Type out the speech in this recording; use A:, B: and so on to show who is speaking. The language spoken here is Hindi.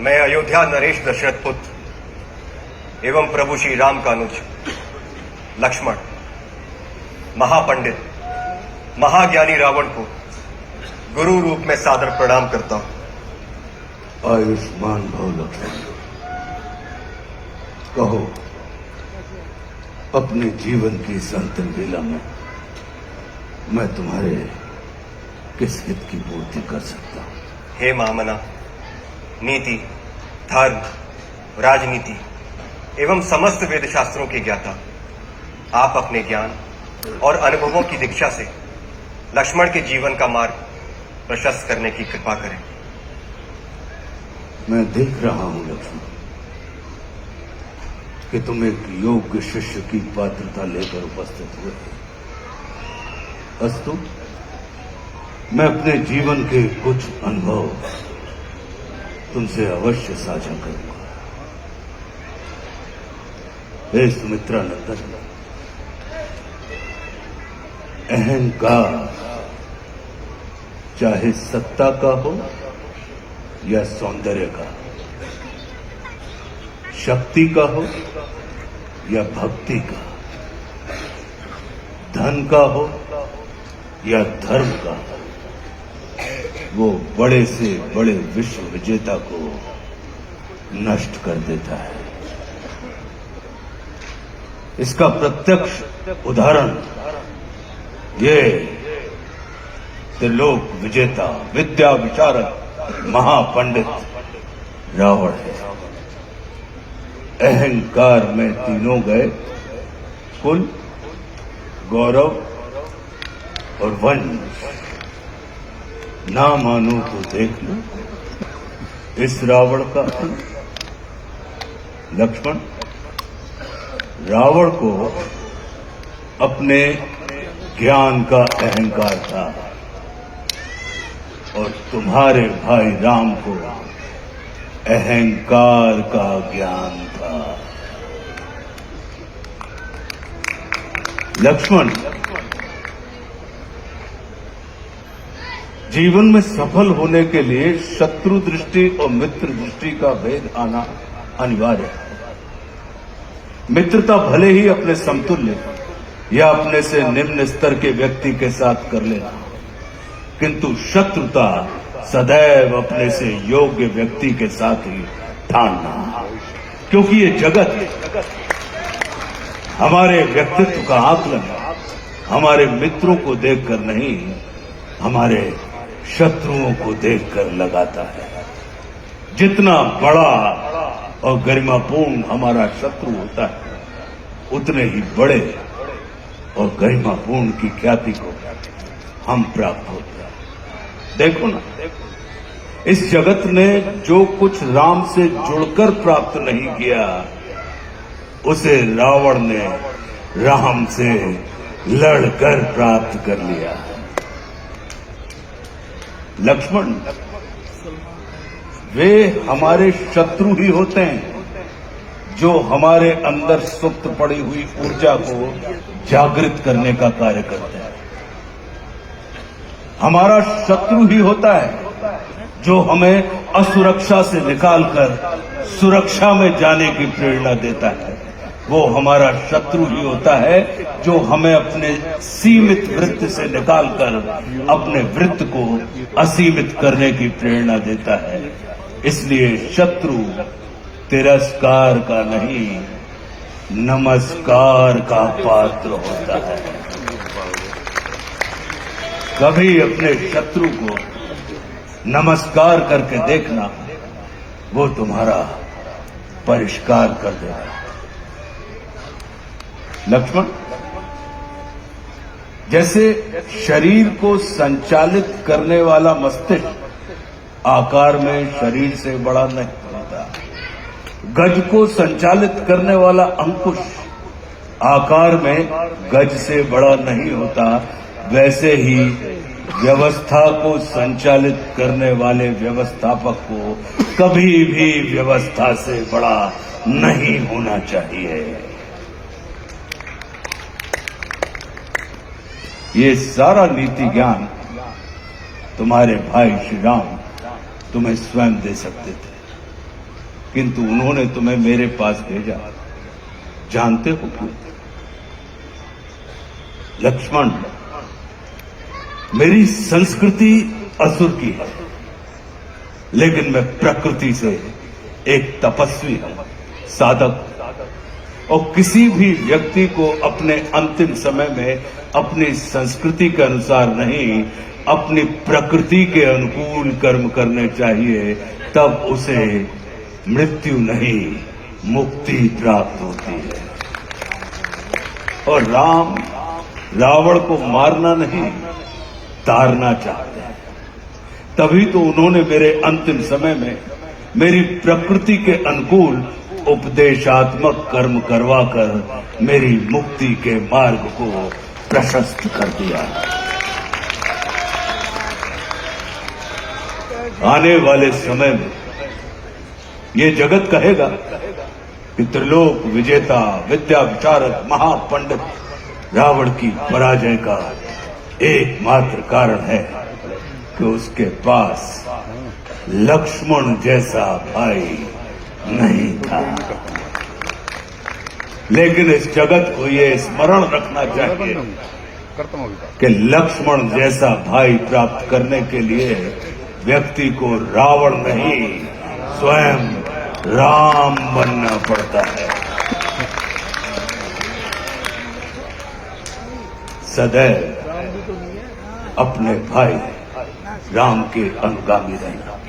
A: मैं अयोध्या नरेश दशरथ पुत्र एवं प्रभु श्री राम का अनुज लक्ष्मण महापंडित महाज्ञानी रावण को गुरु रूप में सादर प्रणाम करता हूं।
B: आयुष्मान भव लक्ष्मण। कहो, अपने जीवन की इस अंतिम लीला में मैं तुम्हारे किस हित की पूर्ति कर सकता हूं?
A: हे महामना, नीति, धर्म, राजनीति एवं समस्त वेद शास्त्रों के ज्ञाता, आप अपने ज्ञान और अनुभवों की दीक्षा से लक्ष्मण के जीवन का मार्ग प्रशस्त करने की कृपा करें।
B: मैं देख रहा हूं लक्ष्मण कि तुम एक योग्य शिष्य की पात्रता लेकर उपस्थित हुए। अस्तु, मैं अपने जीवन के कुछ अनुभव तुमसे अवश्य साझा करूंगा। हे सुमित्रा नंदन, अहंकार चाहे सत्ता का हो या सौंदर्य का, शक्ति का हो या भक्ति का, धन का हो या धर्म का, वो बड़े से बड़े विश्व विजेता को नष्ट कर देता है। इसका प्रत्यक्ष उदाहरण ये त्रिलोक विजेता, विद्या विशारद, महापंडित रावण है। अहंकार में तीनों गए, कुल, गौरव और वंश। ना मानो तो देख लो इस रावण का अंत। लक्ष्मण, रावण को अपने ज्ञान का अहंकार था और तुम्हारे भाई राम को अहंकार का ज्ञान था। लक्ष्मण, जीवन में सफल होने के लिए शत्रु दृष्टि और मित्र दृष्टि का भेद आना अनिवार्य है। मित्रता भले ही अपने समतुल्य या अपने से निम्न स्तर के व्यक्ति के साथ कर लेना, किंतु शत्रुता सदैव अपने से योग्य व्यक्ति के साथ ही ठानना, क्योंकि ये जगत हमारे व्यक्तित्व का आकलन हमारे मित्रों को देखकर नहीं, हमारे शत्रुओं को देखकर लगाता है। जितना बड़ा और गरिमापूर्ण हमारा शत्रु होता है, उतने ही बड़े और गरिमापूर्ण की ख्याति को हम प्राप्त होते हैं। देखो ना, इस जगत ने जो कुछ राम से जुड़कर प्राप्त नहीं किया, उसे रावण ने राम से लड़कर प्राप्त कर लिया। लक्ष्मण, वे हमारे शत्रु ही होते हैं जो हमारे अंदर सुप्त पड़ी हुई ऊर्जा को जागृत करने का कार्य करते हैं। हमारा शत्रु ही होता है जो हमें असुरक्षा से निकालकर सुरक्षा में जाने की प्रेरणा देता है। वो हमारा शत्रु ही होता है जो हमें अपने सीमित वृत्त से निकालकर अपने वृत्त को असीमित करने की प्रेरणा देता है। इसलिए शत्रु तिरस्कार का नहीं, नमस्कार का पात्र होता है। कभी अपने शत्रु को नमस्कार करके देखना, वो तुम्हारा परिष्कार कर देगा। लक्ष्मण, जैसे शरीर को संचालित करने वाला मस्तिष्क आकार में शरीर से बड़ा नहीं होता, गज को संचालित करने वाला अंकुश आकार में गज से बड़ा नहीं होता, वैसे ही व्यवस्था को संचालित करने वाले व्यवस्थापक को कभी भी व्यवस्था से बड़ा नहीं होना चाहिए। ये सारा नीति ज्ञान तुम्हारे भाई श्री राम तुम्हें स्वयं दे सकते थे, किंतु उन्होंने तुम्हें मेरे पास भेजा। जानते हो क्यों? लक्ष्मण, मेरी संस्कृति असुर की है, लेकिन मैं प्रकृति से एक तपस्वी हूं, साधक। और किसी भी व्यक्ति को अपने अंतिम समय में अपनी संस्कृति के अनुसार नहीं, अपनी प्रकृति के अनुकूल कर्म करने चाहिए, तब उसे मृत्यु नहीं, मुक्ति प्राप्त होती है। और राम रावण को मारना नहीं, तारना चाहते हैं। तभी तो उन्होंने मेरे अंतिम समय में मेरी प्रकृति के अनुकूल उपदेशात्मक कर्म करवाकर मेरी मुक्ति के मार्ग को प्रशस्त कर दिया। आने वाले समय में ये जगत कहेगा कि त्रिलोक विजेता, विद्या विशारद, महापंडित रावण की पराजय का एकमात्र कारण है कि उसके पास लक्ष्मण जैसा भाई नहीं था। लेकिन इस जगत को ये स्मरण रखना चाहिए कि लक्ष्मण जैसा भाई प्राप्त करने के लिए व्यक्ति को रावण नहीं, स्वयं राम बनना पड़ता है। सदैव अपने भाई राम के अनुगामी रहना।